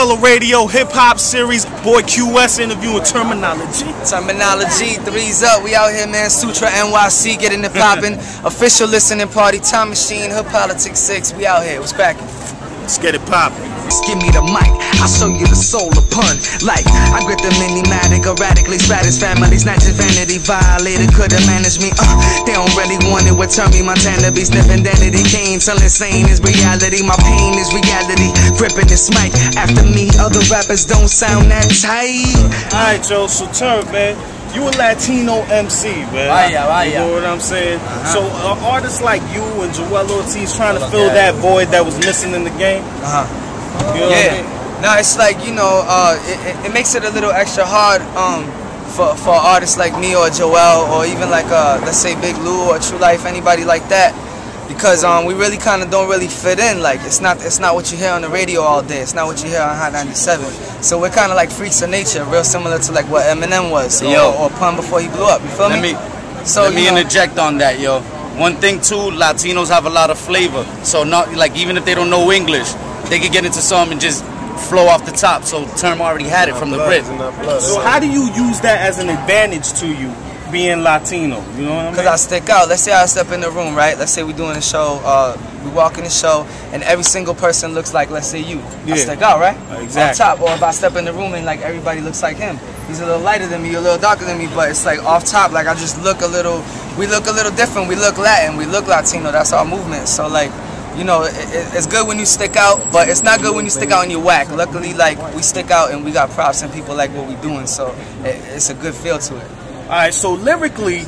Goodfella Radio hip hop series. Boy QS interviewing Termanology. Termanology, 3's up. We out here, man. Sutra NYC, getting it poppin'. Official listening party. Time Machine, Hood Politics 6. We out here. What's cracking? Let's get it poppin'. Give me the mic, I'll show you the soul of pun. Like, I grip the mini-matic, erratically stratus family, snatches vanity, violator, could've managed me. They don't really want it, would turn me Montana, be sniffing identity, cane, till insane is reality, my pain is reality, gripping this mic. After me, other rappers don't sound that tight. Alright, Joe, so Term, man, you a Latino MC, man. You know what I'm saying? So, artists like you and Joel Ortiz trying to fill that void that was missing in the game. You know what I mean? No, it's like, you know, it makes it a little extra hard for artists like me or Joel or even like let's say Big Lou or True Life, anybody like that, because we really kind of don't really fit in. Like it's not what you hear on the radio all day. It's not what you hear on Hot 97. So we're kind of like freaks of nature, real similar to like what Eminem was or Pun before he blew up. You feel me? Let me interject on that, yo. One thing too, Latinos have a lot of flavor. So not like even if they don't know English, they could get into something and just flow off the top. So Term already had it from the rip. So how do you use that as an advantage to you, being Latino? You know what I mean? Because I stick out. Let's say I step in the room, right? Let's say we're doing a show, we walk in the show, and every single person looks like, let's say you. I stick out, right? Exactly. Off top. Or if I step in the room and like everybody looks like him. He's a little lighter than me, a little darker than me, but it's like off top, like I just look a little, we look a little different. We look Latin, we look Latino. That's our movement. So like, you know, it's good when you stick out, but it's not good when you stick out and you're whack. Luckily, like, we stick out and we got props and people like what we're doing, so it's a good feel to it. Alright, so lyrically,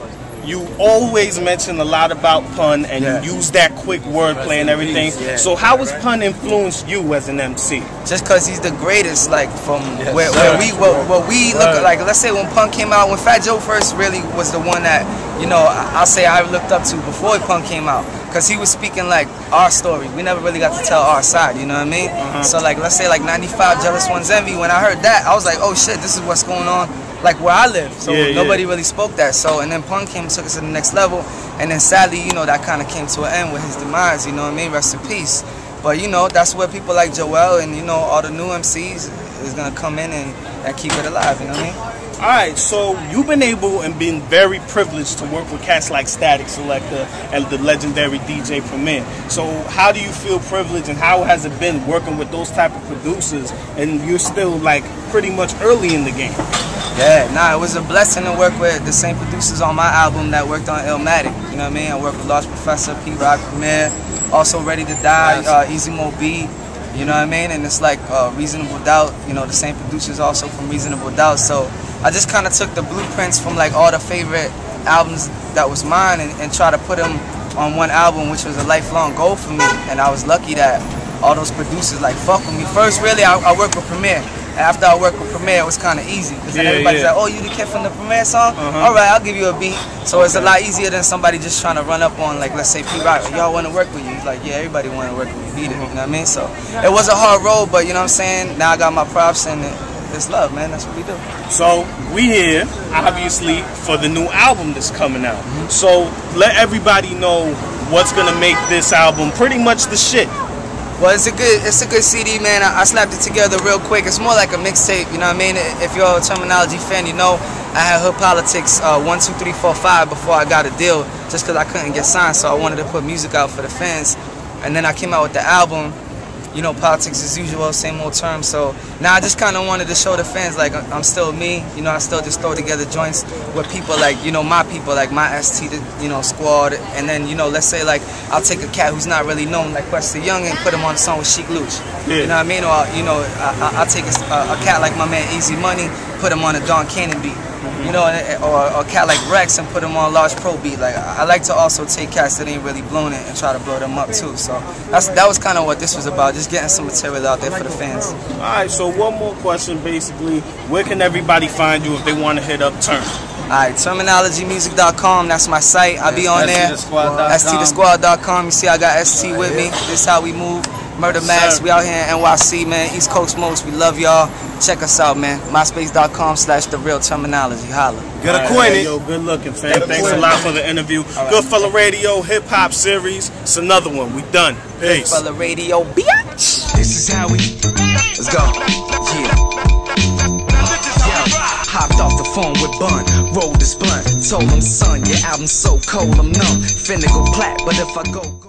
you always mention a lot about Pun and you use that quick wordplay and everything. So how has Pun influenced you as an MC? Just because he's the greatest, like, from where we look like. Let's say when Pun came out, when Fat Joe first really was the one that, you know, I'll say I looked up to before Pun came out. Because he was speaking like our story. We never really got to tell our side, you know what I mean? So like, let's say like 95, Jealous One's Envy, when I heard that, I was like, oh shit, this is what's going on, like where I live. So nobody really spoke that. So, and then Pun came and took us to the next level. And then sadly, you know, that kind of came to an end with his demise, you know what I mean? Rest in peace. But you know, that's where people like Joel and, you know, all the new MCs is gonna come in and keep it alive, you know what I mean? Alright, so you've been able and been very privileged to work with cats like Static Selector and the legendary DJ Premier. So how do you feel privileged and how has it been working with those type of producers and you're still like pretty much early in the game? Yeah, nah, it was a blessing to work with the same producers on my album that worked on Illmatic. You know what I mean? I worked with Large Professor, P-Rock, Premier, also Ready to Die, Easy Mo B. You know what I mean? And it's like Reasonable Doubt, you know, the same producers also from Reasonable Doubt. So I just kind of took the blueprints from like all the favorite albums that was mine and try to put them on one album, which was a lifelong goal for me. And I was lucky that all those producers like fuck with me. First, really, I worked with Premier. After I worked with Premier, it was kind of easy. Because then everybody's like, oh, you the kid from the Premier song? All right, I'll give you a beat. So it's a lot easier than somebody just trying to run up on, like, let's say P-Rock, y'all want to work with you. He's like, yeah, everybody want to work with me. Beat it, you know what I mean? So it was a hard road, but you know what I'm saying? Now I got my props and it's love, man. That's what we do. So we here, obviously, for the new album that's coming out. So let everybody know what's going to make this album pretty much the shit. Well, it's a good CD, man. I slapped it together real quick. It's more like a mixtape, you know what I mean? If you're a Termanology fan, you know I had Hood Politics 1, 2, 3, 4, 5 before I got a deal, just because I couldn't get signed, so I wanted to put music out for the fans. And then I came out with the album, you know, Politics as usual, same old term. So now I just kind of wanted to show the fans like I'm still me, you know. I still just throw together joints with people like, you know, my people, like my ST, you know, squad. And then, you know, let's say like I'll take a cat who's not really known, like Westy Young, and put him on a song with Sheik Luch. You know what I mean? Or, you know, I'll take a cat like my man Easy Money, put him on a Don Cannon beat. You know, or a cat like Rex and put him on a Large Pro beat. Like I like to also take cats that ain't really blown it and try to blow them up too. So that was kind of what this was about, just getting some material out there for the fans. Alright, so one more question basically. Where can everybody find you if they want to hit up Term? Alright, Termanologymusic.com, that's my site. I'll be on there. STTheSquad.com. You see I got ST with me. This is how we move. Murder Max. We out here in NYC, man. East Coast most. We love y'all. Check us out, man. MySpace.com/TheRealTermanology. Holla. Get acquainted. Yo, good looking, fam. Thanks a lot for the interview. Good Fella Radio Hip Hop Series. It's another one. We done. Peace. Fella Radio, bitch. This is how we. Let's go. Yeah. Hopped off the phone with Bun, rolled this blunt. Told him, son, your album's so cold, I'm numb. Finna go plat, but if I go.